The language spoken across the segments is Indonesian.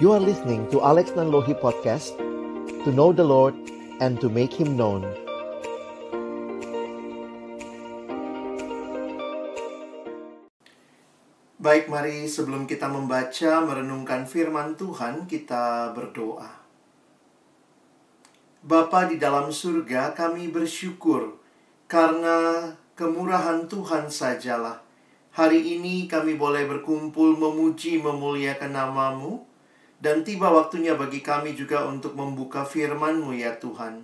You are listening to Alex Nanlohi Podcast, to know the Lord and to make Him known. Baik, mari sebelum kita membaca, merenungkan firman Tuhan, kita berdoa. Bapa di dalam surga, kami bersyukur karena kemurahan Tuhan sajalah. Hari ini kami boleh berkumpul memuji, memuliakan nama-Mu. Dan tiba waktunya bagi kami juga untuk membuka firman-Mu ya Tuhan.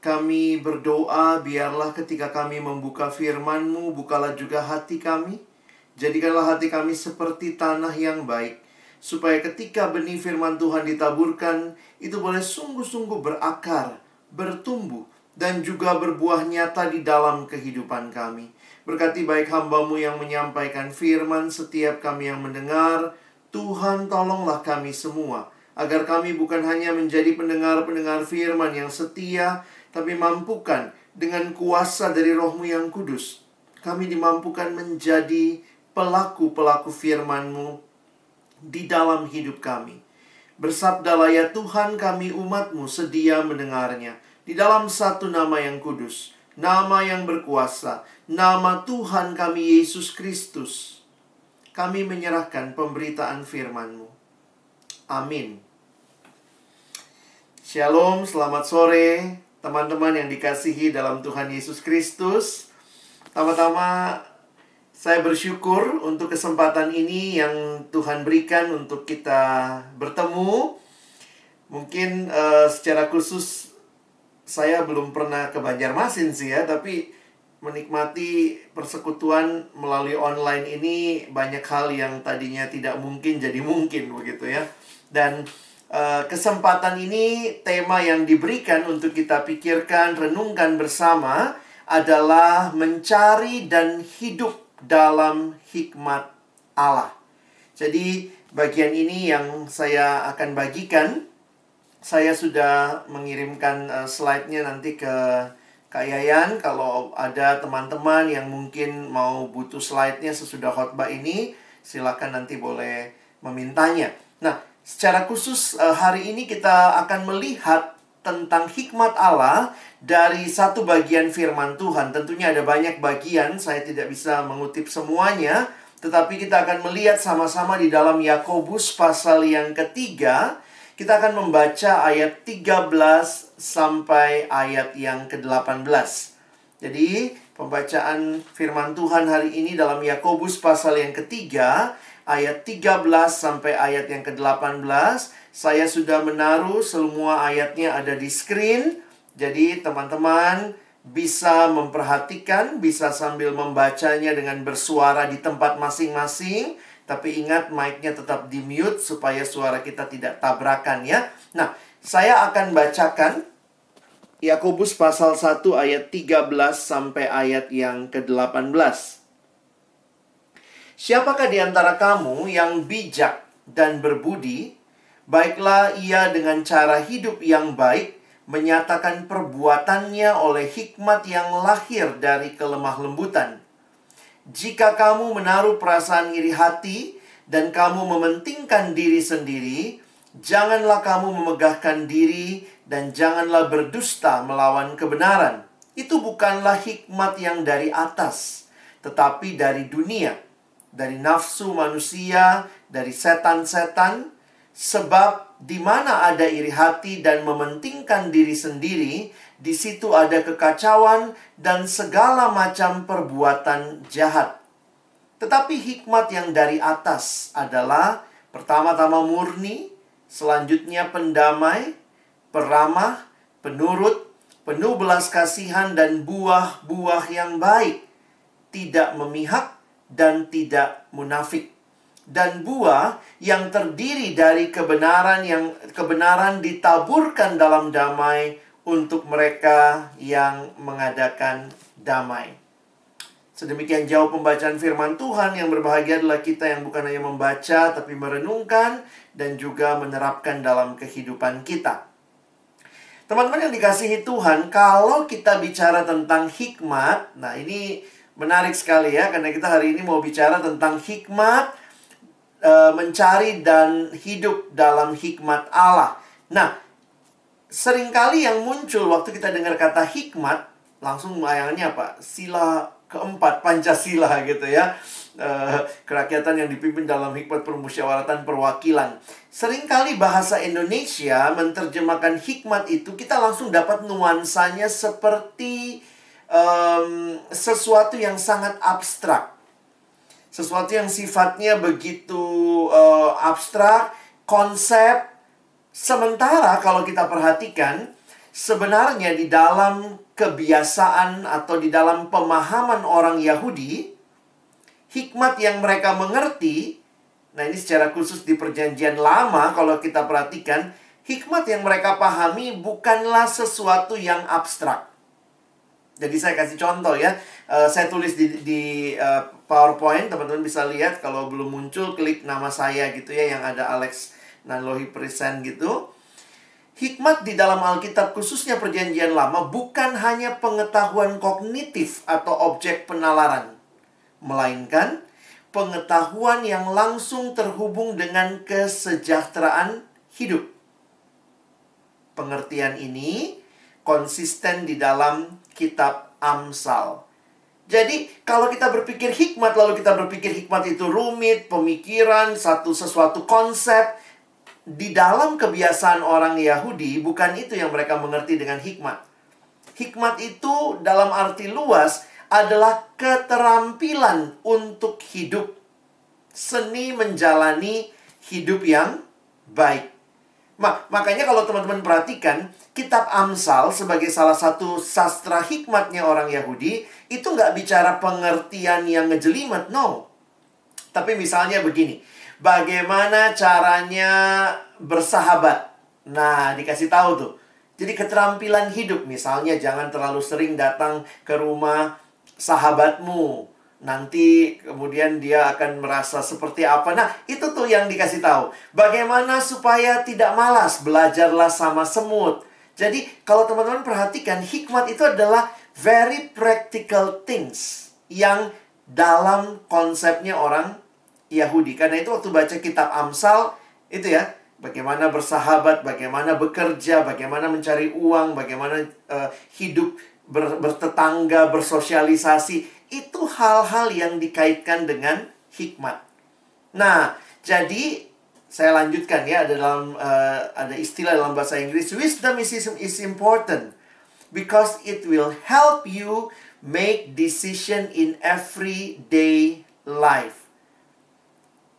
Kami berdoa biarlah ketika kami membuka firman-Mu, bukalah juga hati kami. Jadikanlah hati kami seperti tanah yang baik, supaya ketika benih firman Tuhan ditaburkan, itu boleh sungguh-sungguh berakar, bertumbuh, dan juga berbuah nyata di dalam kehidupan kami. Berkati baik hamba-Mu yang menyampaikan firman, setiap kami yang mendengar. Tuhan, tolonglah kami semua, agar kami bukan hanya menjadi pendengar-pendengar firman yang setia, tapi mampukan dengan kuasa dari Roh-Mu yang kudus, kami dimampukan menjadi pelaku-pelaku firman-Mu di dalam hidup kami. Bersabdalah ya Tuhan, kami umat-Mu sedia mendengarnya, di dalam satu nama yang kudus, nama yang berkuasa, nama Tuhan kami Yesus Kristus. Kami menyerahkan pemberitaan firman-Mu. Amin. Shalom, selamat sore teman-teman yang dikasihi dalam Tuhan Yesus Kristus. Pertama-tama saya bersyukur untuk kesempatan ini yang Tuhan berikan untuk kita bertemu. Mungkin secara khusus saya belum pernah ke Banjarmasin sih ya, tapi menikmati persekutuan melalui online ini banyak hal yang tadinya tidak mungkin jadi mungkin begitu ya. Dan kesempatan ini, tema yang diberikan untuk kita pikirkan, renungkan bersama adalah mencari dan hidup dalam hikmat Allah. Jadi bagian ini yang saya akan bagikan. Saya sudah mengirimkan slide-nya nanti ke Kak Yayan. Kalau ada teman-teman yang mungkin mau butuh slide-nya sesudah khotbah ini, silakan nanti boleh memintanya. Nah, secara khusus hari ini kita akan melihat tentang hikmat Allah dari satu bagian firman Tuhan. Tentunya ada banyak bagian, saya tidak bisa mengutip semuanya, tetapi kita akan melihat sama-sama di dalam Yakobus pasal yang ketiga. Kita akan membaca ayat 13 sampai ayat yang ke-18. Jadi, pembacaan firman Tuhan hari ini dalam Yakobus pasal yang ketiga, ayat 13 sampai ayat yang ke-18. Saya sudah menaruh semua ayatnya ada di screen. Jadi, teman-teman bisa memperhatikan, bisa sambil membacanya dengan bersuara di tempat masing-masing. Tapi ingat, mic-nya tetap di-mute supaya suara kita tidak tabrakan ya. Nah, saya akan bacakan Yakobus pasal 1 ayat 13 sampai ayat yang ke-18. Siapakah di antara kamu yang bijak dan berbudi? Baiklah ia dengan cara hidup yang baik, menyatakan perbuatannya oleh hikmat yang lahir dari kelemah lembutan. Jika kamu menaruh perasaan iri hati dan kamu mementingkan diri sendiri, janganlah kamu memegahkan diri dan janganlah berdusta melawan kebenaran. Itu bukanlah hikmat yang dari atas, tetapi dari dunia, dari nafsu manusia, dari setan-setan. Sebab di mana ada iri hati dan mementingkan diri sendiri, di situ ada kekacauan dan segala macam perbuatan jahat. Tetapi hikmat yang dari atas adalah pertama-tama murni, selanjutnya pendamai, peramah, penurut, penuh belas kasihan dan buah-buah yang baik, tidak memihak dan tidak munafik. Dan buah yang terdiri dari kebenaran ditaburkan dalam damai untuk mereka yang mengadakan damai. Sedemikian jauh pembacaan firman Tuhan. Yang berbahagia adalah kita yang bukan hanya membaca, tapi merenungkan dan juga menerapkan dalam kehidupan kita. Teman-teman yang dikasihi Tuhan, kalau kita bicara tentang hikmat, nah ini menarik sekali ya, karena kita hari ini mau bicara tentang hikmat mencari dan hidup dalam hikmat Allah. Nah, seringkali yang muncul waktu kita dengar kata hikmat, langsung bayangannya apa? Sila keempat, Pancasila gitu ya. Kerakyatan yang dipimpin dalam hikmat permusyawaratan perwakilan. Seringkali bahasa Indonesia menerjemahkan hikmat itu, kita langsung dapat nuansanya seperti sesuatu yang sangat abstrak. Sesuatu yang sifatnya begitu abstrak, konsep. Sementara kalau kita perhatikan, sebenarnya di dalam kebiasaan atau di dalam pemahaman orang Yahudi, hikmat yang mereka mengerti, nah ini secara khusus di Perjanjian Lama kalau kita perhatikan, hikmat yang mereka pahami bukanlah sesuatu yang abstrak. Jadi saya kasih contoh ya, saya tulis di PowerPoint, teman-teman bisa lihat. Kalau belum muncul, klik nama saya gitu ya, yang ada Alex Nanlohi Present gitu. Hikmat di dalam Alkitab, khususnya Perjanjian Lama, bukan hanya pengetahuan kognitif atau objek penalaran, melainkan pengetahuan yang langsung terhubung dengan kesejahteraan hidup. Pengertian ini konsisten di dalam kitab Amsal. Jadi, kalau kita berpikir hikmat, lalu kita berpikir hikmat itu rumit, pemikiran, sesuatu konsep, di dalam kebiasaan orang Yahudi, bukan itu yang mereka mengerti dengan hikmat. Hikmat itu dalam arti luas adalah keterampilan untuk hidup. Seni menjalani hidup yang baik. Makanya kalau teman-teman perhatikan, kitab Amsal sebagai salah satu sastra hikmatnya orang Yahudi, itu nggak bicara pengertian yang ngejelimet, no. Tapi misalnya begini, bagaimana caranya bersahabat. Nah, dikasih tahu tuh. Jadi keterampilan hidup, misalnya jangan terlalu sering datang ke rumah sahabatmu. Nanti kemudian dia akan merasa seperti apa. Nah, itu tuh yang dikasih tahu. Bagaimana supaya tidak malas, belajarlah sama semut. Jadi, kalau teman-teman perhatikan, hikmat itu adalah very practical things yang dalam konsepnya orang Yahudi. Karena itu waktu baca kitab Amsal, itu ya, bagaimana bersahabat, bagaimana bekerja, bagaimana mencari uang, bagaimana hidup bertetangga, bersosialisasi. Itu hal-hal yang dikaitkan dengan hikmat. Nah, jadi saya lanjutkan ya, ada istilah dalam bahasa Inggris, wisdom is important because it will help you make decision in everyday life.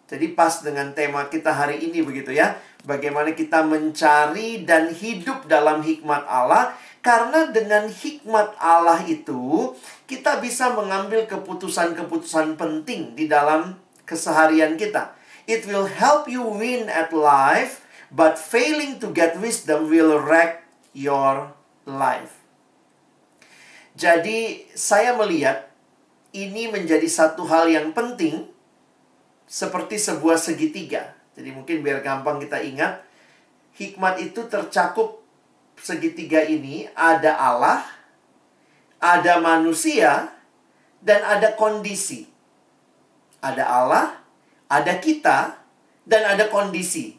Jadi pas dengan tema kita hari ini begitu ya. Bagaimana kita mencari dan hidup dalam hikmat Allah. Karena dengan hikmat Allah itu, kita bisa mengambil keputusan-keputusan penting di dalam keseharian kita. It will help you win at life, but failing to get wisdom will wreck your life. Jadi, saya melihat ini menjadi satu hal yang penting, seperti sebuah segitiga. Jadi mungkin biar gampang kita ingat, hikmat itu tercakup segitiga ini, ada Allah, ada manusia, dan ada kondisi. Ada Allah, ada kita, dan ada kondisi.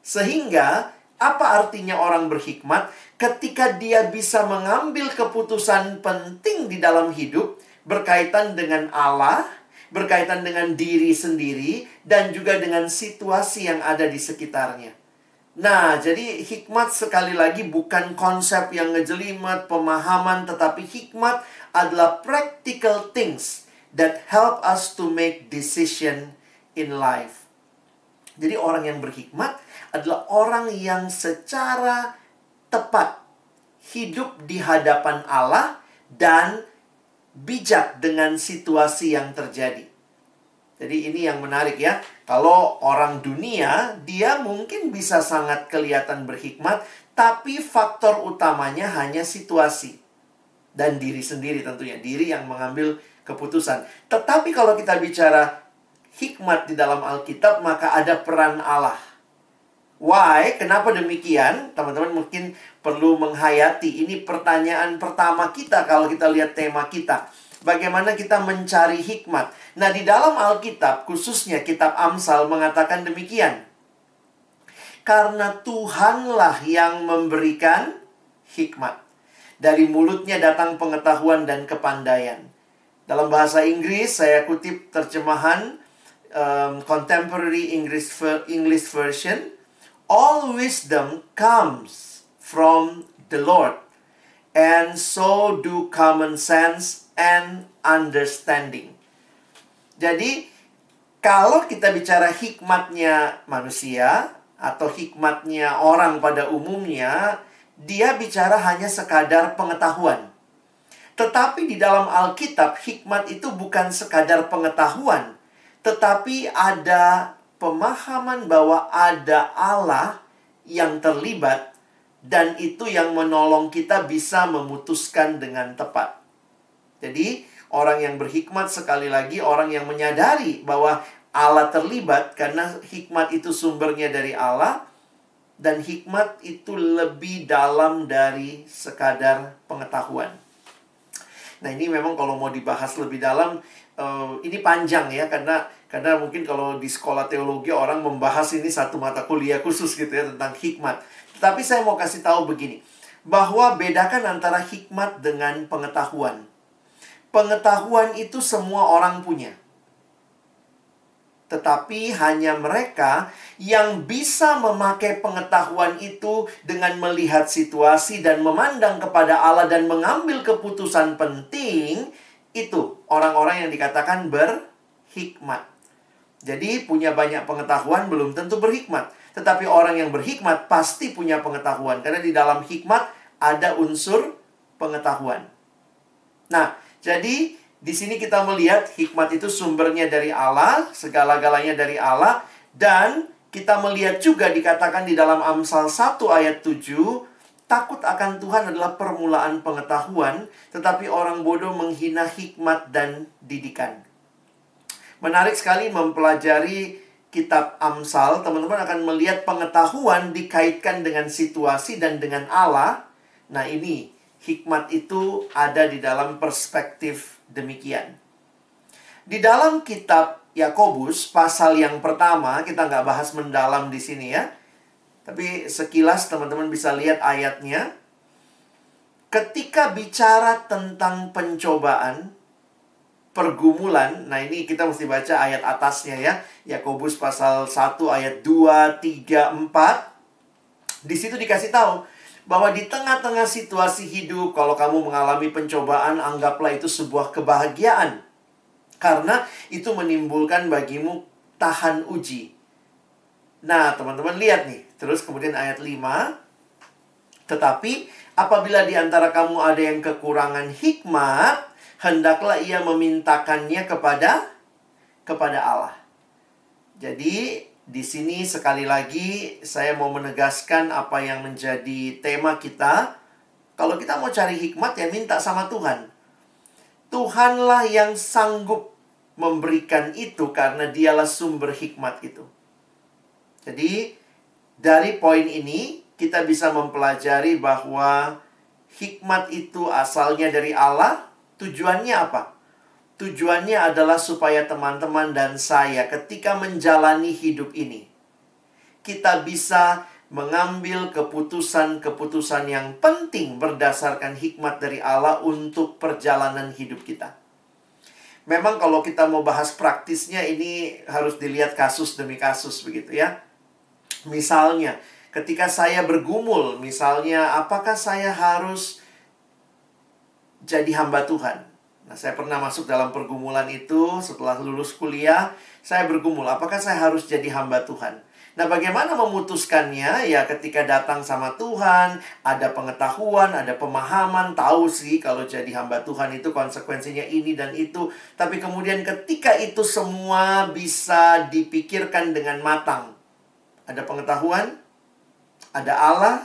Sehingga, apa artinya orang berhikmat? Ketika dia bisa mengambil keputusan penting di dalam hidup, berkaitan dengan Allah, berkaitan dengan diri sendiri, dan juga dengan situasi yang ada di sekitarnya. Nah, jadi hikmat sekali lagi bukan konsep yang ngejelimet, pemahaman, tetapi hikmat adalah practical things that help us to make decision in life. Jadi orang yang berhikmat adalah orang yang secara tepat hidup di hadapan Allah dan bijak dengan situasi yang terjadi. Jadi ini yang menarik ya. Kalau orang dunia, dia mungkin bisa sangat kelihatan berhikmat, tapi faktor utamanya hanya situasi. Dan diri sendiri tentunya. Diri yang mengambil keputusan. Tetapi kalau kita bicara hikmat di dalam Alkitab, maka ada peran Allah. Why? Kenapa demikian? Teman-teman mungkin perlu menghayati. Ini pertanyaan pertama kita kalau kita lihat tema kita. bagaimana kita mencari hikmat. Nah, di dalam Alkitab, khususnya kitab Amsal mengatakan demikian. Karena Tuhanlah yang memberikan hikmat. Dari mulutnya datang pengetahuan dan kepandaian. Dalam bahasa Inggris, saya kutip terjemahan Contemporary English Version. All wisdom comes from the Lord, and so do common sense and understanding. Jadi, kalau kita bicara hikmatnya manusia atau hikmatnya orang pada umumnya, dia bicara hanya sekadar pengetahuan. Tetapi di dalam Alkitab, hikmat itu bukan sekadar pengetahuan, tetapi ada pemahaman bahwa ada Allah yang terlibat, dan itu yang menolong kita bisa memutuskan dengan tepat. Jadi, orang yang berhikmat sekali lagi, orang yang menyadari bahwa Allah terlibat karena hikmat itu sumbernya dari Allah, dan hikmat itu lebih dalam dari sekadar pengetahuan. Nah, ini memang kalau mau dibahas lebih dalam, ini panjang ya, karena mungkin kalau di sekolah teologi orang membahas ini satu mata kuliah khusus gitu ya tentang hikmat. Tapi saya mau kasih tahu begini, bahwa bedakan antara hikmat dengan pengetahuan. Pengetahuan itu semua orang punya. Tetapi hanya mereka yang bisa memakai pengetahuan itu dengan melihat situasi dan memandang kepada Allah dan mengambil keputusan penting, itu orang-orang yang dikatakan berhikmat. Jadi punya banyak pengetahuan belum tentu berhikmat. Tetapi orang yang berhikmat pasti punya pengetahuan. Karena di dalam hikmat ada unsur pengetahuan. Nah, jadi di sini kita melihat hikmat itu sumbernya dari Allah. Segala-galanya dari Allah. Dan kita melihat juga dikatakan di dalam Amsal 1 ayat 7. Takut akan Tuhan adalah permulaan pengetahuan. Tetapi orang bodoh menghina hikmat dan didikan. Menarik sekali mempelajari kitab Amsal. Teman-teman akan melihat pengetahuan dikaitkan dengan situasi dan dengan Allah. Nah, ini hikmat itu ada di dalam perspektif demikian. Di dalam kitab Yakobus pasal yang pertama, kita nggak bahas mendalam di sini ya. Tapi sekilas teman-teman bisa lihat ayatnya. Ketika bicara tentang pencobaan, pergumulan. Nah, ini kita mesti baca ayat atasnya ya. Yakobus pasal 1 ayat 2, 3, 4. Di situ dikasih tahu bahwa di tengah-tengah situasi hidup, kalau kamu mengalami pencobaan, anggaplah itu sebuah kebahagiaan. Karena itu menimbulkan bagimu tahan uji. Nah, teman-teman lihat nih. Terus kemudian ayat 5. Tetapi apabila di antara kamu ada yang kekurangan hikmat, hendaklah ia memintakannya kepada Allah. Jadi, di sini sekali lagi saya mau menegaskan apa yang menjadi tema kita. Kalau kita mau cari hikmat ya minta sama Tuhan. Tuhanlah yang sanggup memberikan itu karena dialah sumber hikmat itu. Jadi, dari poin ini kita bisa mempelajari bahwa hikmat itu asalnya dari Allah. Tujuannya apa? Tujuannya adalah supaya teman-teman dan saya ketika menjalani hidup ini, kita bisa mengambil keputusan-keputusan yang penting berdasarkan hikmat dari Allah untuk perjalanan hidup kita. Memang kalau kita mau bahas praktisnya ini harus dilihat kasus demi kasus begitu ya. Misalnya, ketika saya bergumul, misalnya apakah saya harus jadi hamba Tuhan? Nah, saya pernah masuk dalam pergumulan itu setelah lulus kuliah. Saya bergumul, apakah saya harus jadi hamba Tuhan? Nah, bagaimana memutuskannya? Ya, ketika datang sama Tuhan, ada pengetahuan, ada pemahaman, tahu sih kalau jadi hamba Tuhan itu konsekuensinya ini dan itu. Tapi kemudian ketika itu semua bisa dipikirkan dengan matang. Ada pengetahuan, ada Allah,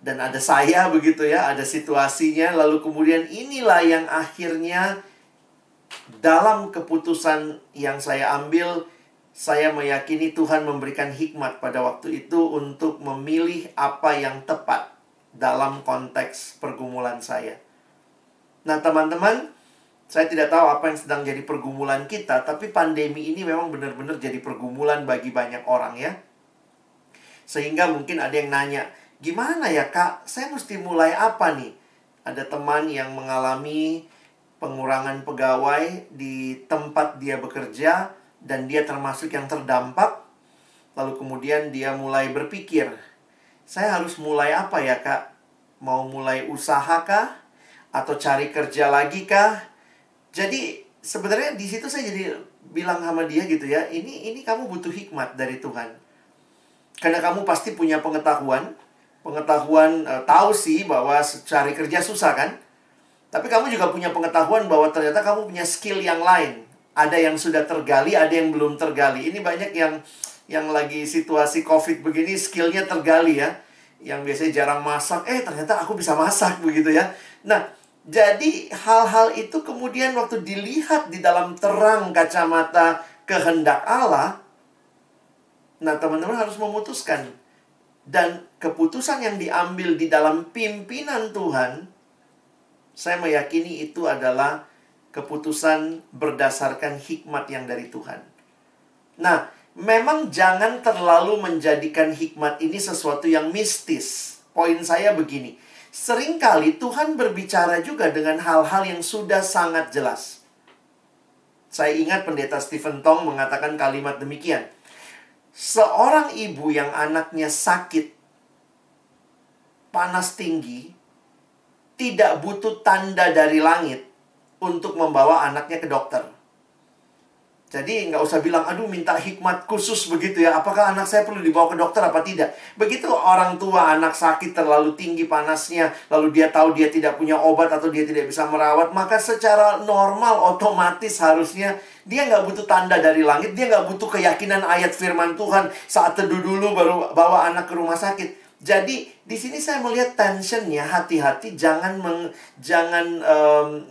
dan ada saya begitu ya, ada situasinya. Lalu kemudian inilah yang akhirnya dalam keputusan yang saya ambil, saya meyakini Tuhan memberikan hikmat pada waktu itu untuk memilih apa yang tepat dalam konteks pergumulan saya. Nah, teman-teman, Saya tidak tahu apa yang sedang jadi pergumulan kita, tapi pandemi ini memang benar-benar jadi pergumulan bagi banyak orang ya. Sehingga mungkin ada yang nanya, gimana ya Kak, saya mesti mulai apa nih? Ada teman yang mengalami pengurangan pegawai di tempat dia bekerja, dan dia termasuk yang terdampak. Lalu kemudian dia mulai berpikir, saya harus mulai apa ya Kak? Mau mulai usaha kah? Atau cari kerja lagi kah? Jadi sebenarnya di situ saya jadi bilang sama dia gitu ya, ini kamu butuh hikmat dari Tuhan. Karena kamu pasti punya pengetahuan, tahu sih bahwa cari kerja susah kan? Tapi kamu juga punya pengetahuan bahwa ternyata kamu punya skill yang lain. Ada yang sudah tergali, ada yang belum tergali. Ini banyak yang lagi situasi COVID begini, skillnya tergali ya. Yang biasanya jarang masak, ternyata aku bisa masak begitu ya. Nah, jadi hal-hal itu kemudian waktu dilihat di dalam terang kacamata kehendak Allah, nah teman-teman harus memutuskan. Dan keputusan yang diambil di dalam pimpinan Tuhan, saya meyakini itu adalah keputusan berdasarkan hikmat yang dari Tuhan. Nah, memang jangan terlalu menjadikan hikmat ini sesuatu yang mistis. Poin saya begini, seringkali Tuhan berbicara juga dengan hal-hal yang sudah sangat jelas. Saya ingat pendeta Stephen Tong mengatakan kalimat demikian. Seorang ibu yang anaknya sakit, panas tinggi, tidak butuh tanda dari langit untuk membawa anaknya ke dokter. Jadi nggak usah bilang, aduh minta hikmat khusus begitu ya. Apakah anak saya perlu dibawa ke dokter apa tidak? Begitu orang tua anak sakit terlalu tinggi panasnya, lalu dia tahu dia tidak punya obat atau dia tidak bisa merawat, maka secara normal otomatis harusnya dia nggak butuh tanda dari langit. Dia nggak butuh keyakinan ayat firman Tuhan saat teduh dulu baru bawa anak ke rumah sakit. Jadi di sini saya melihat tensionnya, hati-hati jangan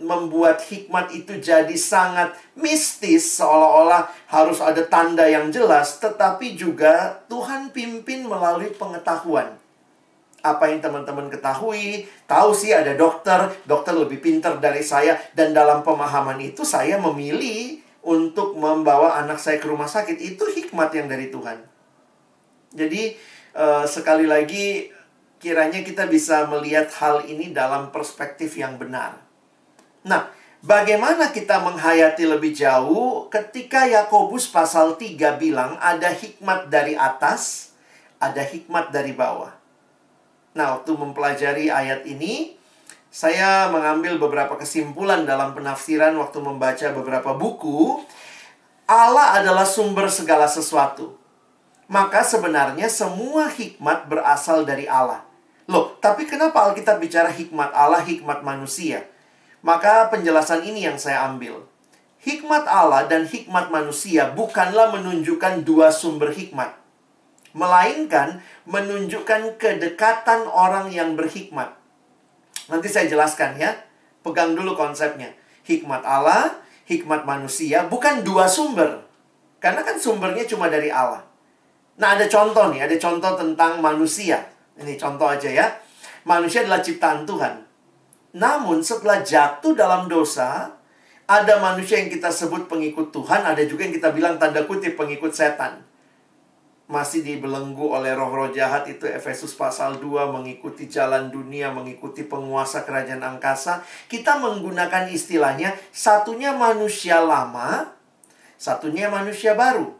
membuat hikmat itu jadi sangat mistis seolah-olah harus ada tanda yang jelas, tetapi juga Tuhan pimpin melalui pengetahuan. Apa yang teman-teman ketahui, tahu sih ada dokter lebih pintar dari saya, dan dalam pemahaman itu saya memilih untuk membawa anak saya ke rumah sakit. Itu hikmat yang dari Tuhan. Jadi sekali lagi, kiranya kita bisa melihat hal ini dalam perspektif yang benar. Nah, bagaimana kita menghayati lebih jauh ketika Yakobus pasal 3 bilang ada hikmat dari atas, ada hikmat dari bawah. Nah, waktu mempelajari ayat ini, saya mengambil beberapa kesimpulan dalam penafsiran waktu membaca beberapa buku. Allah adalah sumber segala sesuatu. Maka sebenarnya semua hikmat berasal dari Allah. Loh, tapi kenapa Alkitab bicara hikmat Allah, hikmat manusia? Maka penjelasan ini yang saya ambil. Hikmat Allah dan hikmat manusia bukanlah menunjukkan dua sumber hikmat, melainkan menunjukkan kedekatan orang yang berhikmat. Nanti saya jelaskan ya. Pegang dulu konsepnya. Hikmat Allah, hikmat manusia bukan dua sumber. Karena kan sumbernya cuma dari Allah. Nah, ada contoh nih, ada contoh tentang manusia. Ini contoh aja ya. Manusia adalah ciptaan Tuhan. Namun setelah jatuh dalam dosa, ada manusia yang kita sebut pengikut Tuhan, ada juga yang kita bilang tanda kutip pengikut setan. Masih dibelenggu oleh roh-roh jahat, itu Efesus pasal 2, mengikuti jalan dunia, mengikuti penguasa kerajaan angkasa. Kita menggunakan istilahnya, satunya manusia lama, satunya manusia baru.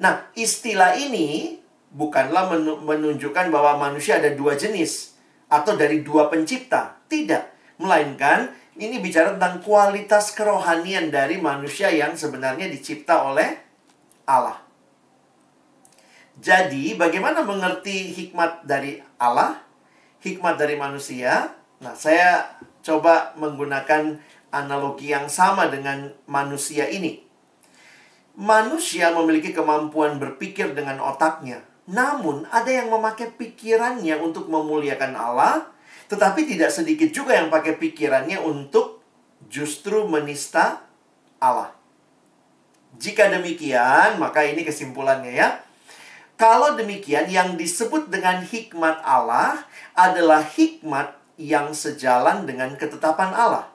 Nah, istilah ini bukanlah menunjukkan bahwa manusia ada dua jenis atau dari dua pencipta. Tidak. Melainkan, ini bicara tentang kualitas kerohanian dari manusia yang sebenarnya dicipta oleh Allah. Jadi, bagaimana mengerti hikmat dari Allah, hikmat dari manusia? Nah, saya coba menggunakan analogi yang sama dengan manusia ini. Manusia memiliki kemampuan berpikir dengan otaknya. Namun, ada yang memakai pikirannya untuk memuliakan Allah, tetapi tidak sedikit juga yang pakai pikirannya untuk justru menista Allah. Jika demikian, maka ini kesimpulannya ya. Kalau demikian, yang disebut dengan hikmat Allah adalah hikmat yang sejalan dengan ketetapan Allah.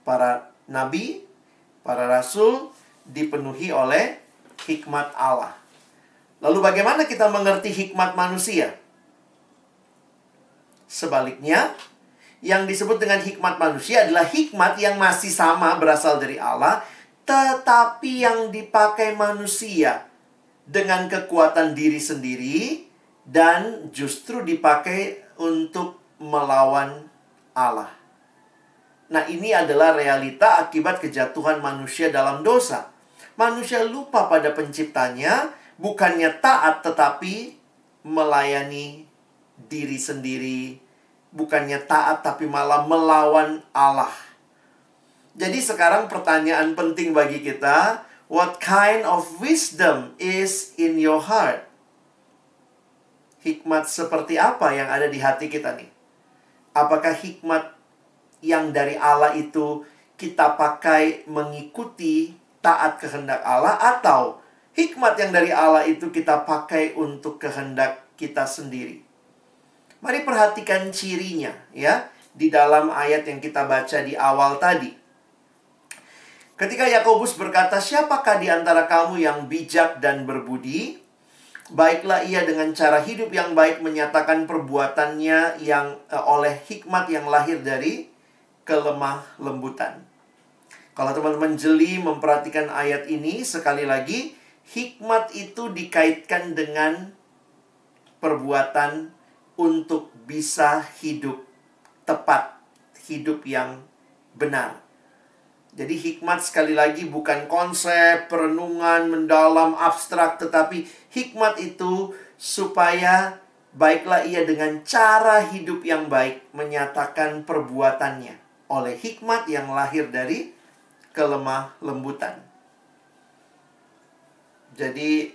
para nabi, para rasul dipenuhi oleh hikmat Allah. Lalu bagaimana kita mengerti hikmat manusia? Sebaliknya, yang disebut dengan hikmat manusia adalah hikmat yang masih sama berasal dari Allah, tetapi yang dipakai manusia dengan kekuatan diri sendiri dan justru dipakai untuk melawan Allah. Nah, ini adalah realita akibat kejatuhan manusia dalam dosa. Manusia lupa pada penciptanya, bukannya taat tetapi melayani diri sendiri, bukannya taat tapi malah melawan Allah. Jadi sekarang pertanyaan penting bagi kita, what kind of wisdom is in your heart? Hikmat seperti apa yang ada di hati kita nih? Apakah hikmat yang dari Allah itu kita pakai mengikuti taat kehendak Allah, atau hikmat yang dari Allah itu kita pakai untuk kehendak kita sendiri? Mari perhatikan cirinya ya di dalam ayat yang kita baca di awal tadi. Ketika Yakobus berkata, "Siapakah di antara kamu yang bijak dan berbudi? Baiklah ia dengan cara hidup yang baik menyatakan perbuatannya yang oleh hikmat yang lahir dari kelemah lembutan." Kalau teman-teman jeli memperhatikan ayat ini, sekali lagi, hikmat itu dikaitkan dengan perbuatan untuk bisa hidup tepat, hidup yang benar. Jadi hikmat sekali lagi bukan konsep, perenungan, mendalam, abstrak, tetapi hikmat itu supaya baiklah ia dengan cara hidup yang baik menyatakan perbuatannya oleh hikmat yang lahir dari kelemah lembutan. Jadi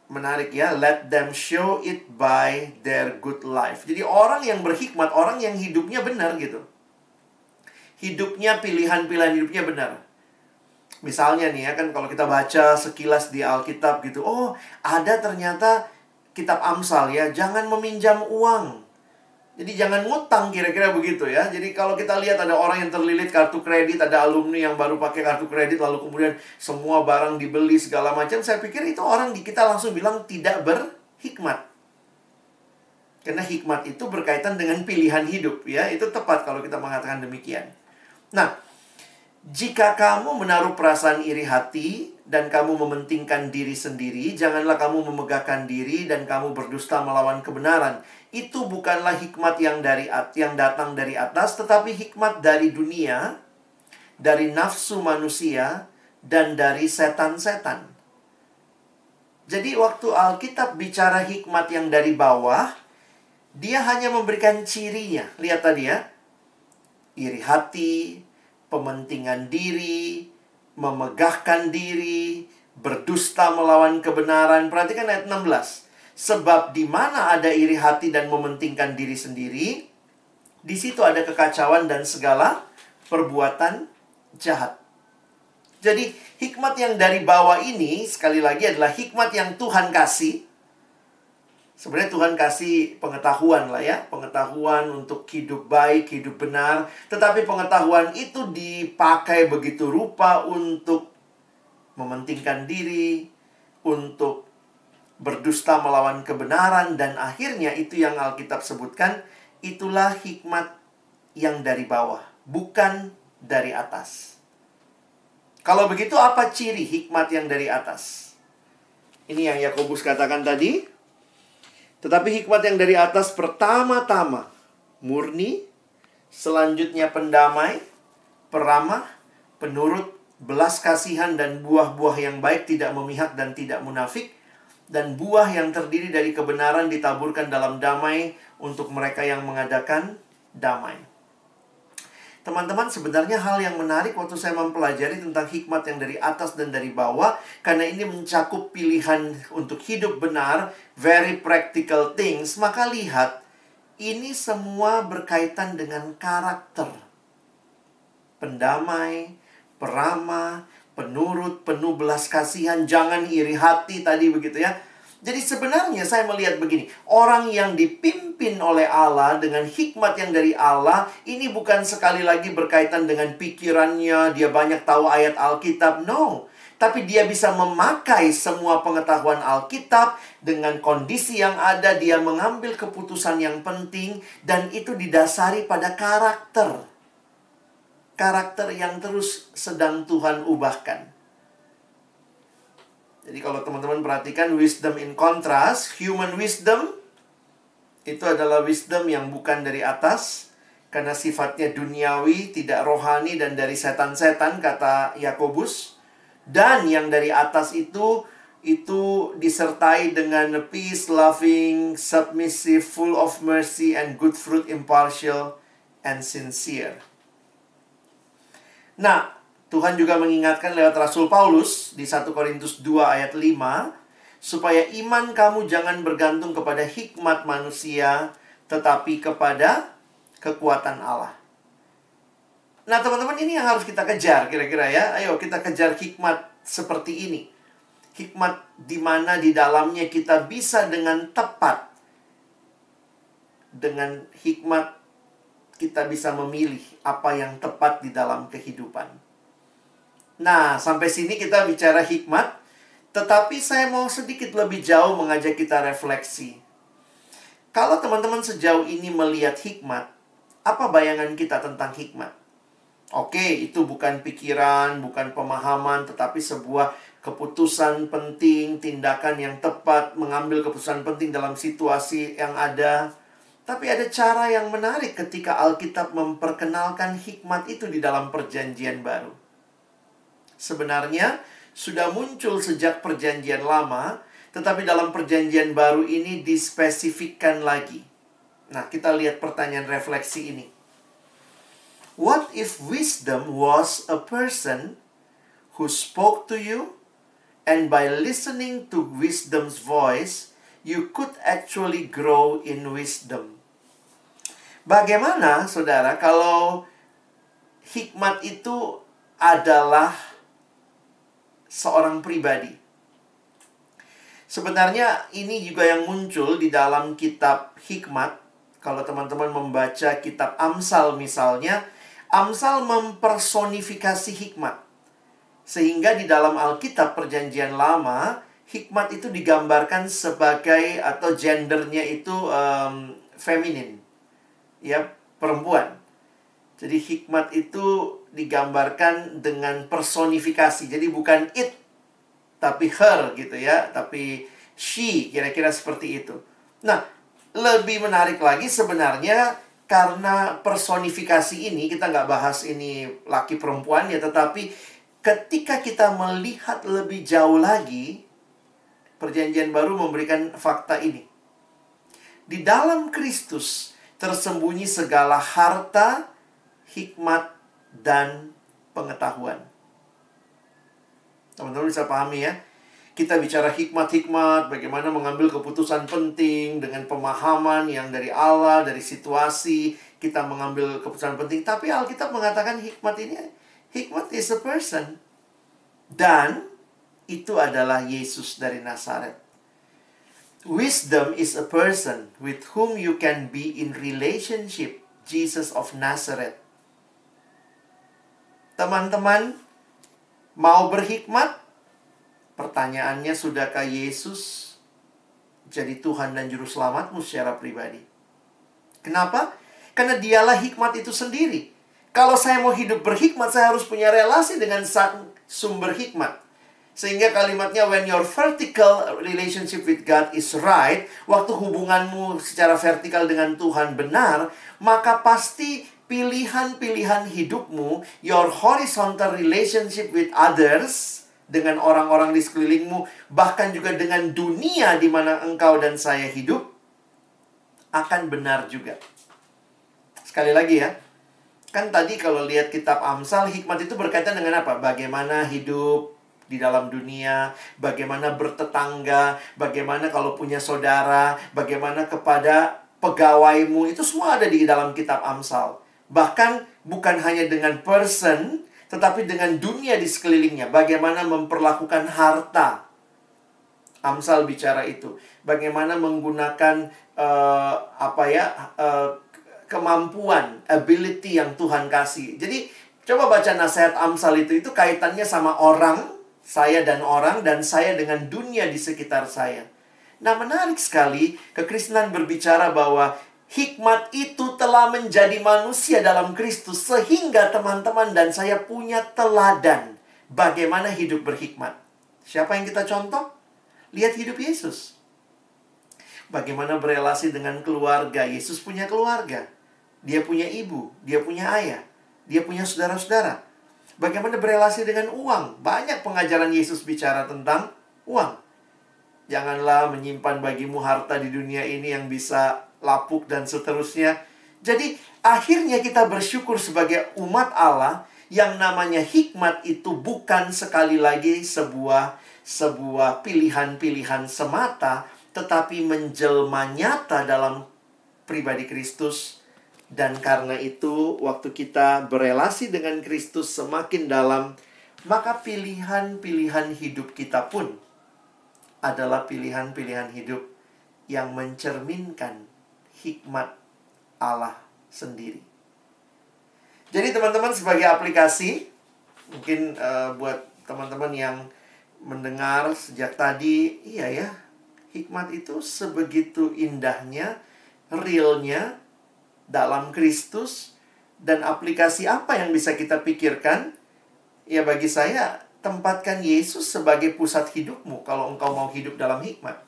menarik ya, let them show it by their good life. Jadi orang yang berhikmat, orang yang hidupnya benar gitu. Hidupnya, pilihan-pilihan hidupnya benar. Misalnya nih ya, kan kalau kita baca sekilas di Alkitab gitu, oh ada ternyata kitab Amsal ya, jangan meminjam uang. Jadi jangan ngutang, kira-kira begitu ya. Jadi kalau kita lihat ada orang yang terlilit kartu kredit, ada alumni yang baru pakai kartu kredit, lalu kemudian semua barang dibeli segala macam, saya pikir itu orang kita langsung bilang tidak berhikmat. Karena hikmat itu berkaitan dengan pilihan hidup ya. Itu tepat kalau kita mengatakan demikian. Nah, jika kamu menaruh perasaan iri hati dan kamu mementingkan diri sendiri, janganlah kamu memegahkan diri dan kamu berdusta melawan kebenaran. Itu bukanlah hikmat yang datang dari atas, tetapi hikmat dari dunia, dari nafsu manusia, dan dari setan-setan. Jadi waktu Alkitab bicara hikmat yang dari bawah, dia hanya memberikan cirinya. Lihat tadi ya, iri hati, pementingan diri, memegahkan diri, berdusta melawan kebenaran. Perhatikan ayat 16. Sebab di mana ada iri hati dan mementingkan diri sendiri, di situ ada kekacauan dan segala perbuatan jahat. Jadi hikmat yang dari bawah ini sekali lagi adalah hikmat yang Tuhan kasih. Sebenarnya Tuhan kasih pengetahuan lah ya, pengetahuan untuk hidup baik, hidup benar. Tetapi pengetahuan itu dipakai begitu rupa untuk mementingkan diri, untuk berdusta melawan kebenaran, dan akhirnya itu yang Alkitab sebutkan, itulah hikmat yang dari bawah, bukan dari atas. Kalau begitu apa ciri hikmat yang dari atas? Ini yang Yakobus katakan tadi. Tetapi hikmat yang dari atas pertama-tama murni, selanjutnya pendamai, peramah, penurut, belas kasihan dan buah-buah yang baik, tidak memihak dan tidak munafik, dan buah yang terdiri dari kebenaran ditaburkan dalam damai untuk mereka yang mengadakan damai. Teman-teman, sebenarnya hal yang menarik waktu saya mempelajari tentang hikmat yang dari atas dan dari bawah, karena ini mencakup pilihan untuk hidup benar, very practical things, maka lihat, ini semua berkaitan dengan karakter. Pendamai, peramah, penurut, penuh belas kasihan, jangan iri hati tadi begitu ya. Jadi sebenarnya saya melihat begini, orang yang dipimpin oleh Allah dengan hikmat yang dari Allah, ini bukan sekali lagi berkaitan dengan pikirannya, dia banyak tahu ayat Alkitab, no. Tapi dia bisa memakai semua pengetahuan Alkitab dengan kondisi yang ada, dia mengambil keputusan yang penting, dan itu didasari pada karakter. Karakter yang terus sedang Tuhan ubahkan. Jadi kalau teman-teman perhatikan wisdom in contrast, human wisdom itu adalah wisdom yang bukan dari atas, karena sifatnya duniawi, tidak rohani, dan dari setan-setan, kata Yakobus. Dan yang dari atas itu disertai dengan peace, loving, submissive, full of mercy, and good fruit, impartial, and sincere. Nah, Tuhan juga mengingatkan lewat Rasul Paulus di 1 Korintus 2 ayat 5, supaya iman kamu jangan bergantung kepada hikmat manusia, tetapi kepada kekuatan Allah. Nah, teman-teman, ini yang harus kita kejar kira-kira ya. Ayo kita kejar hikmat seperti ini. Hikmat di mana di dalamnya kita bisa dengan tepat. Dengan hikmat kita bisa memilih apa yang tepat di dalam kehidupan. Nah, sampai sini kita bicara hikmat. Tetapi saya mau sedikit lebih jauh mengajak kita refleksi. Kalau teman-teman sejauh ini melihat hikmat, apa bayangan kita tentang hikmat? Oke, itu bukan pikiran, bukan pemahaman, tetapi sebuah keputusan penting, tindakan yang tepat, mengambil keputusan penting dalam situasi yang ada. Tapi ada cara yang menarik ketika Alkitab memperkenalkan hikmat itu di dalam Perjanjian Baru. Sebenarnya sudah muncul sejak Perjanjian Lama, tetapi dalam Perjanjian Baru ini dispesifikkan lagi. Nah, kita lihat pertanyaan refleksi ini. What if wisdom was a person who spoke to you, and by listening to wisdom's voice, you could actually grow in wisdom? Bagaimana, saudara, kalau hikmat itu adalah seorang pribadi? Sebenarnya ini juga yang muncul di dalam kitab hikmat. Kalau teman-teman membaca kitab Amsal misalnya, Amsal mempersonifikasi hikmat. Sehingga di dalam Alkitab Perjanjian Lama, hikmat itu digambarkan sebagai, atau gendernya itu feminin, ya, perempuan. Jadi hikmat itu digambarkan dengan personifikasi. Jadi bukan it, tapi her gitu ya. Tapi she, kira-kira seperti itu. Nah, lebih menarik lagi sebenarnya karena personifikasi ini, kita nggak bahas ini laki perempuan ya, tetapi ketika kita melihat lebih jauh lagi, Perjanjian Baru memberikan fakta ini. Di dalam Kristus tersembunyi segala harta, hikmat, dan pengetahuan. Teman-teman bisa pahami ya. Kita bicara hikmat-hikmat, bagaimana mengambil keputusan penting dengan pemahaman yang dari Allah, dari situasi, kita mengambil keputusan penting. Tapi Alkitab mengatakan hikmat is a person. Dan itu adalah Yesus dari Nazaret. Wisdom is a person with whom you can be in relationship, Jesus of Nazareth. Teman-teman, mau berhikmat? Pertanyaannya, sudahkah Yesus jadi Tuhan dan Juru Selamatmu secara pribadi? Kenapa? Karena dialah hikmat itu sendiri. Kalau saya mau hidup berhikmat, saya harus punya relasi dengan sang sumber hikmat. Sehingga kalimatnya, when your vertical relationship with God is right, waktu hubunganmu secara vertikal dengan Tuhan benar, maka pasti pilihan-pilihan hidupmu, your horizontal relationship with others, dengan orang-orang di sekelilingmu, bahkan juga dengan dunia di mana engkau dan saya hidup, akan benar juga. Sekali lagi ya, kan tadi kalau lihat kitab Amsal, hikmat itu berkaitan dengan apa? Bagaimana hidup di dalam dunia, bagaimana bertetangga, bagaimana kalau punya saudara, bagaimana kepada pegawaimu, itu semua ada di dalam kitab Amsal. Bahkan bukan hanya dengan person, tetapi dengan dunia di sekelilingnya. Bagaimana memperlakukan harta. Amsal bicara itu. Bagaimana menggunakan kemampuan, ability yang Tuhan kasih. Jadi coba baca nasihat Amsal itu kaitannya sama orang, saya dan saya dengan dunia di sekitar saya. Nah, menarik sekali kekristenan berbicara bahwa hikmat itu telah menjadi manusia dalam Kristus sehingga teman-teman dan saya punya teladan bagaimana hidup berhikmat. Siapa yang kita contoh? Lihat hidup Yesus. Bagaimana berelasi dengan keluarga. Yesus punya keluarga. Dia punya ibu, dia punya ayah, dia punya saudara-saudara. Bagaimana berelasi dengan uang. Banyak pengajaran Yesus bicara tentang uang. Janganlah menyimpan bagimu harta di dunia ini yang bisa lapuk dan seterusnya. Jadi akhirnya kita bersyukur sebagai umat Allah yang namanya hikmat itu bukan sekali lagi sebuah pilihan-pilihan semata, tetapi menjelma nyata dalam pribadi Kristus. Dan karena itu, waktu kita berelasi dengan Kristus semakin dalam, maka pilihan-pilihan hidup kita pun adalah pilihan-pilihan hidup yang mencerminkan hikmat Allah sendiri. Jadi teman-teman, sebagai aplikasi, mungkin buat teman-teman yang mendengar sejak tadi, iya ya, hikmat itu sebegitu indahnya, realnya, dalam Kristus. Dan aplikasi apa yang bisa kita pikirkan? Ya, bagi saya, tempatkan Yesus sebagai pusat hidupmu kalau engkau mau hidup dalam hikmat.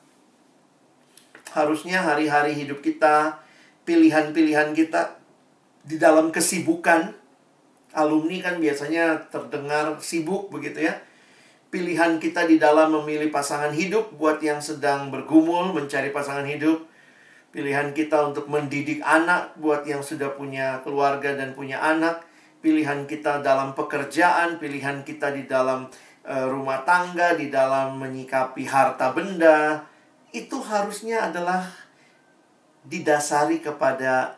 Harusnya hari-hari hidup kita, pilihan-pilihan kita di dalam kesibukan. Alumni kan biasanya terdengar sibuk begitu ya. Pilihan kita di dalam memilih pasangan hidup buat yang sedang bergumul mencari pasangan hidup. Pilihan kita untuk mendidik anak buat yang sudah punya keluarga dan punya anak. Pilihan kita dalam pekerjaan, pilihan kita di dalam rumah tangga, di dalam menyikapi harta benda. Itu harusnya adalah didasari kepada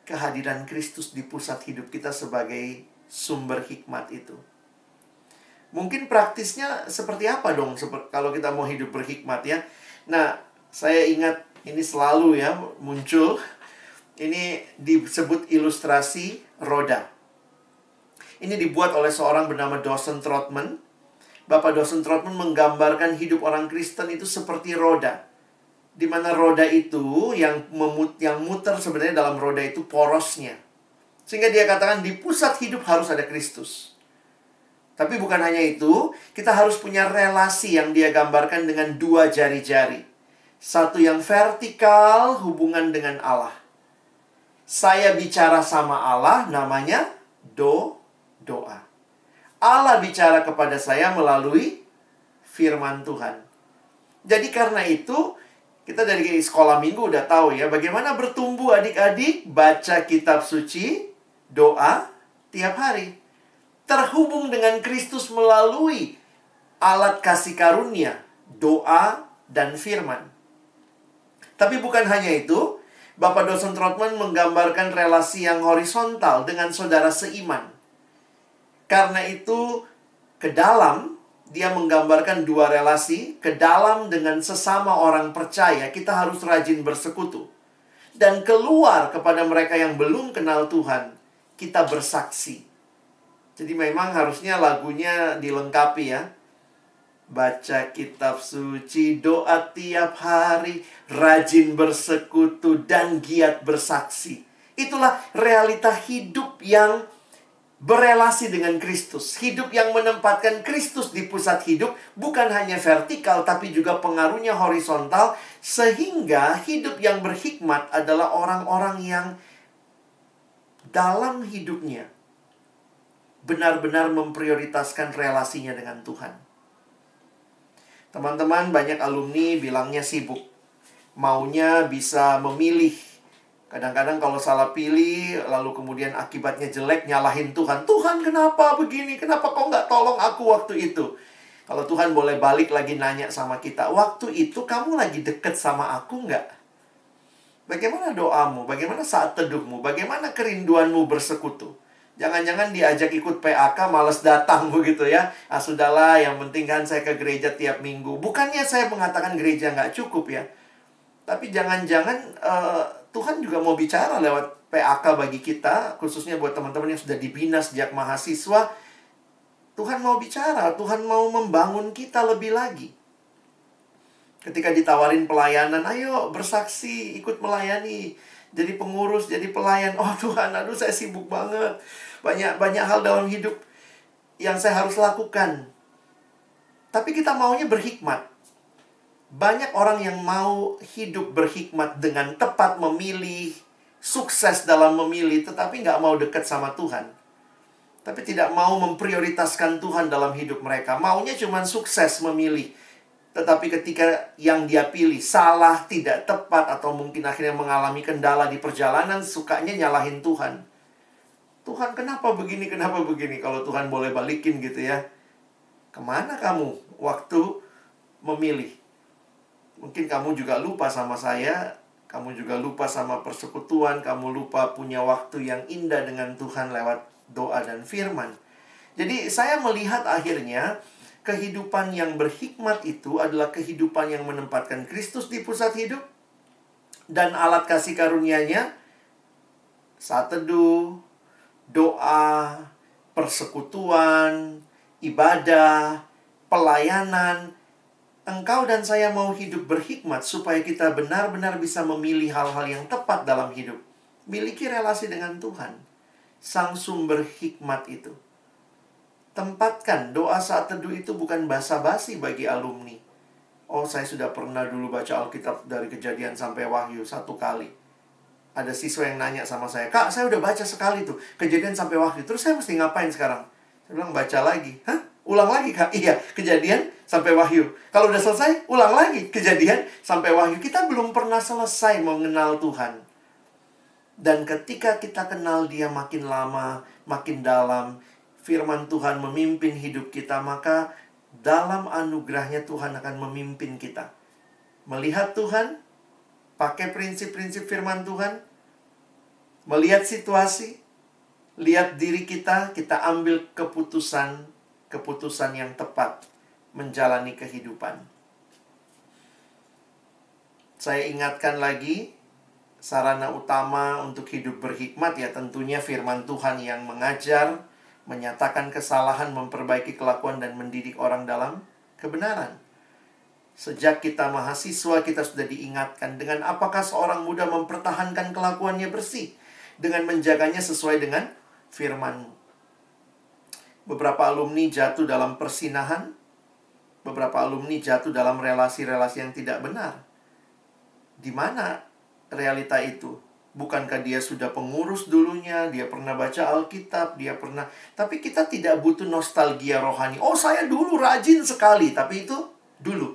kehadiran Kristus di pusat hidup kita sebagai sumber hikmat itu. Mungkin praktisnya seperti apa dong kalau kita mau hidup berhikmat ya. Nah, saya ingat ini selalu ya muncul. Ini disebut ilustrasi roda. Ini dibuat oleh seorang bernama Dawson Trotman. Bapak Dawson Trotman menggambarkan hidup orang Kristen itu seperti roda. Di mana roda itu yang muter sebenarnya dalam roda itu porosnya. Sehingga dia katakan di pusat hidup harus ada Kristus. Tapi bukan hanya itu, kita harus punya relasi yang dia gambarkan dengan dua jari-jari. Satu yang vertikal, hubungan dengan Allah. Saya bicara sama Allah, namanya doa. Allah bicara kepada saya melalui firman Tuhan. Jadi karena itu, kita dari sekolah minggu udah tahu ya, bagaimana bertumbuh adik-adik, baca kitab suci, doa tiap hari. Terhubung dengan Kristus melalui alat kasih karunia, doa dan firman. Tapi bukan hanya itu, Bapak Dawson Trotman menggambarkan relasi yang horizontal dengan saudara seiman. Karena itu, ke dalam, dia menggambarkan dua relasi. Ke dalam dengan sesama orang percaya, kita harus rajin bersekutu. Dan keluar kepada mereka yang belum kenal Tuhan, kita bersaksi. Jadi memang harusnya lagunya dilengkapi ya. Baca kitab suci, doa tiap hari, rajin bersekutu, dan giat bersaksi. Itulah realita hidup yang berelasi dengan Kristus. Hidup yang menempatkan Kristus di pusat hidup, bukan hanya vertikal, tapi juga pengaruhnya horizontal. Sehingga hidup yang berhikmat adalah orang-orang yang dalam hidupnya benar-benar memprioritaskan relasinya dengan Tuhan. Teman-teman, banyak alumni bilangnya sibuk. Maunya bisa memilih. Kadang-kadang kalau salah pilih, lalu kemudian akibatnya jelek, nyalahin Tuhan. Tuhan kenapa begini? Kenapa kau nggak tolong aku waktu itu? Kalau Tuhan boleh balik lagi nanya sama kita, waktu itu kamu lagi deket sama aku nggak? Bagaimana doamu? Bagaimana saat teduhmu? Bagaimana kerinduanmu bersekutu? Jangan-jangan diajak ikut PAK males datang begitu ya. Ah sudahlah, yang penting kan saya ke gereja tiap minggu. Bukannya saya mengatakan gereja nggak cukup ya. Tapi jangan-jangan Tuhan juga mau bicara lewat PAK bagi kita. Khususnya buat teman-teman yang sudah dibina sejak mahasiswa. Tuhan mau bicara, Tuhan mau membangun kita lebih lagi. Ketika ditawarin pelayanan, ayo bersaksi, ikut melayani. Jadi pengurus, jadi pelayan. Oh Tuhan, aduh saya sibuk banget. Banyak hal dalam hidup yang saya harus lakukan. Tapi kita maunya berhikmat. Banyak orang yang mau hidup berhikmat dengan tepat memilih, sukses dalam memilih, tetapi nggak mau dekat sama Tuhan. Tapi tidak mau memprioritaskan Tuhan dalam hidup mereka. Maunya cuma sukses memilih. Tetapi ketika yang dia pilih salah, tidak tepat, atau mungkin akhirnya mengalami kendala di perjalanan, sukanya nyalahin Tuhan. Tuhan kenapa begini, kenapa begini? Kalau Tuhan boleh balikin gitu ya. Kemana kamu waktu memilih? Mungkin kamu juga lupa sama saya, kamu juga lupa sama persekutuan, kamu lupa punya waktu yang indah dengan Tuhan lewat doa dan firman. Jadi saya melihat akhirnya kehidupan yang berhikmat itu adalah kehidupan yang menempatkan Kristus di pusat hidup. Dan alat kasih karunia-Nya, saat teduh, doa, persekutuan, ibadah, pelayanan. Engkau dan saya mau hidup berhikmat supaya kita benar-benar bisa memilih hal-hal yang tepat dalam hidup. Miliki relasi dengan Tuhan, Sang Sumber hikmat itu. Tempatkan doa saat teduh itu bukan basa-basi bagi alumni. Oh, saya sudah pernah dulu baca Alkitab dari Kejadian sampai Wahyu 1 kali. Ada siswa yang nanya sama saya, Kak, saya udah baca sekali tuh Kejadian sampai Wahyu. Terus saya mesti ngapain sekarang? Saya bilang, baca lagi. Hah? Ulang lagi, Kak? Iya, Kejadian sampai Wahyu. Kalau udah selesai, ulang lagi. Kejadian sampai Wahyu. Kita belum pernah selesai mengenal Tuhan. Dan ketika kita kenal Dia makin lama, makin dalam, firman Tuhan memimpin hidup kita, maka dalam anugerahnya Tuhan akan memimpin kita. Melihat Tuhan, pakai prinsip-prinsip firman Tuhan, melihat situasi, lihat diri kita, kita ambil keputusan yang tepat menjalani kehidupan. Saya ingatkan lagi, sarana utama untuk hidup berhikmat ya tentunya firman Tuhan yang mengajar, menyatakan kesalahan, memperbaiki kelakuan, dan mendidik orang dalam kebenaran. Sejak kita mahasiswa, kita sudah diingatkan dengan apakah seorang muda mempertahankan kelakuannya bersih, dengan menjaganya sesuai dengan firman. Beberapa alumni jatuh dalam persinahan, beberapa alumni jatuh dalam relasi-relasi yang tidak benar. Di mana realita itu? Bukankah dia sudah pengurus dulunya, dia pernah baca Alkitab, dia pernah... Tapi kita tidak butuh nostalgia rohani. Oh, saya dulu rajin sekali, tapi itu dulu.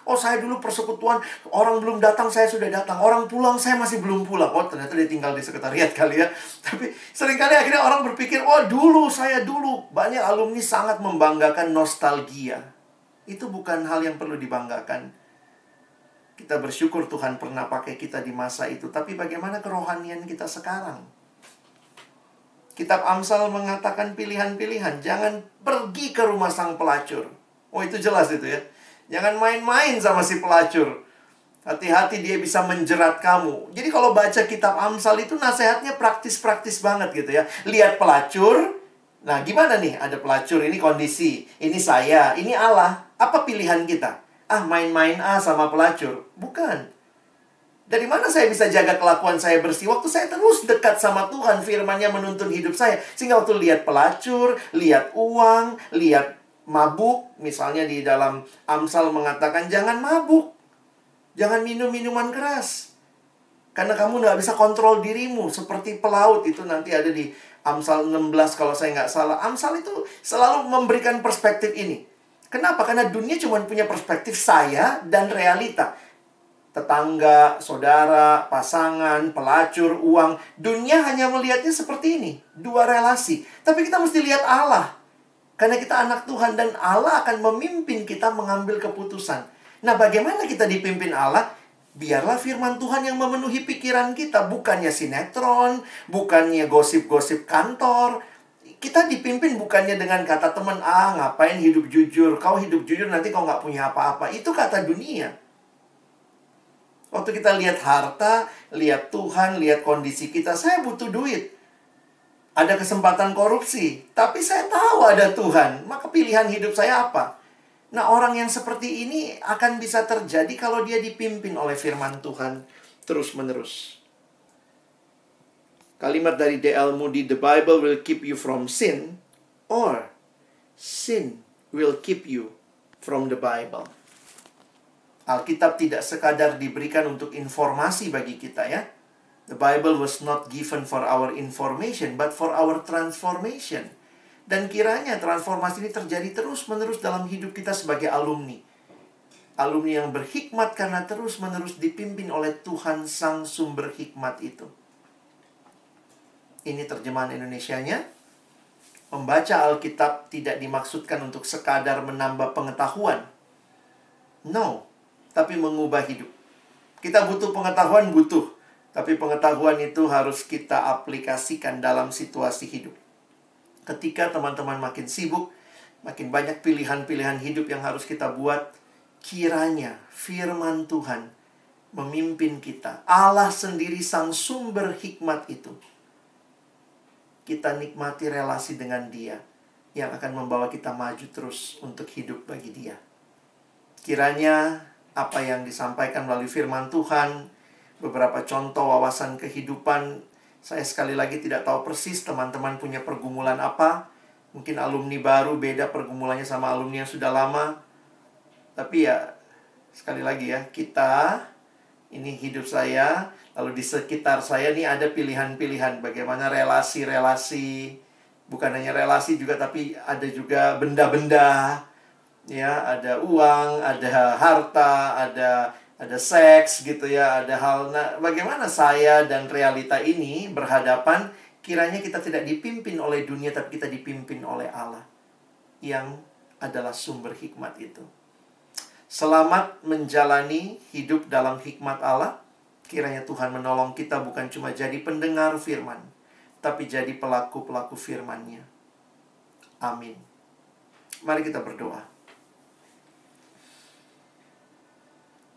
Oh, saya dulu persekutuan, orang belum datang, saya sudah datang. Orang pulang, saya masih belum pulang. Oh, ternyata dia tinggal di sekretariat kali ya. Tapi seringkali akhirnya orang berpikir, oh dulu, saya dulu. Banyak alumni sangat membanggakan nostalgia. Itu bukan hal yang perlu dibanggakan. Kita bersyukur Tuhan pernah pakai kita di masa itu. Tapi bagaimana kerohanian kita sekarang? Kitab Amsal mengatakan pilihan-pilihan. Jangan pergi ke rumah sang pelacur. Oh, itu jelas itu ya. Jangan main-main sama si pelacur. Hati-hati, dia bisa menjerat kamu. Jadi kalau baca kitab Amsal itu nasihatnya praktis-praktis banget gitu ya. Lihat pelacur. Nah, gimana nih? Ada pelacur, ini kondisi. Ini saya, ini Allah. Apa pilihan kita? Ah, main-main sama pelacur. Bukan. Dari mana saya bisa jaga kelakuan saya bersih? Waktu saya terus dekat sama Tuhan, firman-Nya menuntun hidup saya. Sehingga waktu lihat pelacur, lihat uang, lihat mabuk. Misalnya di dalam Amsal mengatakan, jangan mabuk. Jangan minum minuman keras. Karena kamu nggak bisa kontrol dirimu. Seperti pelaut, itu nanti ada di Amsal 16 kalau saya nggak salah. Amsal itu selalu memberikan perspektif ini. Kenapa? Karena dunia cuma punya perspektif saya dan realita. Tetangga, saudara, pasangan, pelacur, uang. Dunia hanya melihatnya seperti ini. Dua relasi. Tapi kita mesti lihat Allah. Karena kita anak Tuhan dan Allah akan memimpin kita mengambil keputusan. Nah, bagaimana kita dipimpin Allah? Biarlah firman Tuhan yang memenuhi pikiran kita. Bukannya sinetron, bukannya gosip-gosip kantor. Kita dipimpin bukannya dengan kata teman, ngapain hidup jujur, kau hidup jujur nanti kau nggak punya apa-apa. Itu kata dunia. Waktu kita lihat harta, lihat Tuhan, lihat kondisi kita, saya butuh duit. Ada kesempatan korupsi, tapi saya tahu ada Tuhan, maka pilihan hidup saya apa? Nah, orang yang seperti ini akan bisa terjadi kalau dia dipimpin oleh firman Tuhan terus-menerus. Kalimat dari D.L. Moody, "The Bible will keep you from sin, or sin will keep you from the Bible." Alkitab tidak sekadar diberikan untuk informasi bagi kita ya. The Bible was not given for our information, but for our transformation. Dan kiranya transformasi ini terjadi terus-menerus dalam hidup kita sebagai alumni. Alumni yang berhikmat karena terus-menerus dipimpin oleh Tuhan Sang Sumber Hikmat itu. Ini terjemahan Indonesianya. Membaca Alkitab tidak dimaksudkan untuk sekadar menambah pengetahuan. No, tapi mengubah hidup. Kita butuh pengetahuan, butuh. Tapi pengetahuan itu harus kita aplikasikan dalam situasi hidup. Ketika teman-teman makin sibuk, makin banyak pilihan-pilihan hidup yang harus kita buat, kiranya firman Tuhan memimpin kita. Allah sendiri Sang Sumber Hikmat itu. Kita nikmati relasi dengan Dia yang akan membawa kita maju terus untuk hidup bagi Dia. Kiranya apa yang disampaikan melalui firman Tuhan, beberapa contoh wawasan kehidupan, saya sekali lagi tidak tahu persis teman-teman punya pergumulan apa. Mungkin alumni baru beda pergumulannya sama alumni yang sudah lama. Tapi ya, sekali lagi ya, kita, ini hidup saya, lalu di sekitar saya nih ada pilihan-pilihan bagaimana relasi-relasi. Bukan hanya relasi juga, tapi ada juga benda-benda. Ya, ada uang, ada harta, ada seks gitu ya, ada hal. Nah, bagaimana saya dan realita ini berhadapan, kiranya kita tidak dipimpin oleh dunia, tapi kita dipimpin oleh Allah yang adalah sumber hikmat itu. Selamat menjalani hidup dalam hikmat Allah. Kiranya Tuhan menolong kita bukan cuma jadi pendengar firman, tapi jadi pelaku-pelaku firman-Nya. Amin. Mari kita berdoa.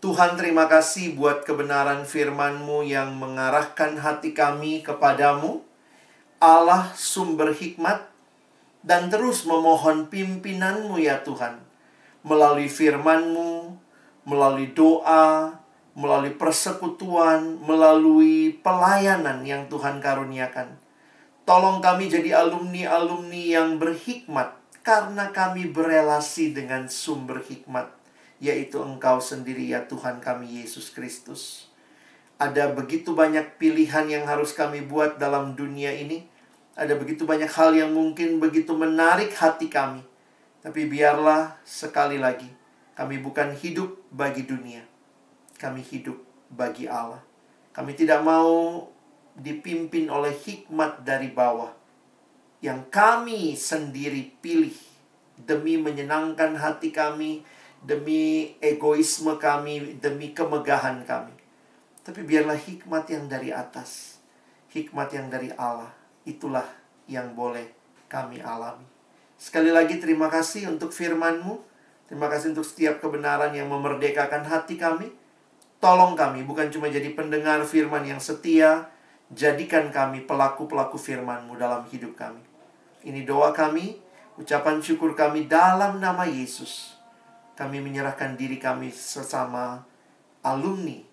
Tuhan, terima kasih buat kebenaran firman-Mu yang mengarahkan hati kami kepadamu, Allah sumber hikmat, dan terus memohon pimpinan-Mu ya Tuhan, melalui firman-Mu, melalui doa, melalui persekutuan, melalui pelayanan yang Tuhan karuniakan. Tolong kami jadi alumni-alumni yang berhikmat, karena kami berelasi dengan sumber hikmat, yaitu Engkau sendiri ya Tuhan kami Yesus Kristus. Ada begitu banyak pilihan yang harus kami buat dalam dunia ini. Ada begitu banyak hal yang mungkin begitu menarik hati kami. Tapi biarlah sekali lagi, kami bukan hidup bagi dunia. Kami hidup bagi Allah. Kami tidak mau dipimpin oleh hikmat dari bawah, yang kami sendiri pilih demi menyenangkan hati kami, demi egoisme kami, demi kemegahan kami. Tapi biarlah hikmat yang dari atas, hikmat yang dari Allah, itulah yang boleh kami alami. Sekali lagi terima kasih untuk firman-Mu. Terima kasih untuk setiap kebenaran yang memerdekakan hati kami. Tolong kami bukan cuma jadi pendengar firman yang setia, jadikan kami pelaku-pelaku firman-Mu dalam hidup kami. Ini doa kami, ucapan syukur kami dalam nama Yesus. Kami menyerahkan diri kami sesama alumni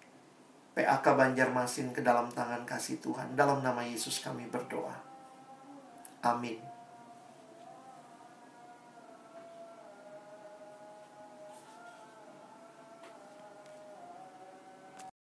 PAK Banjarmasin ke dalam tangan kasih Tuhan. Dalam nama Yesus kami berdoa. Amin.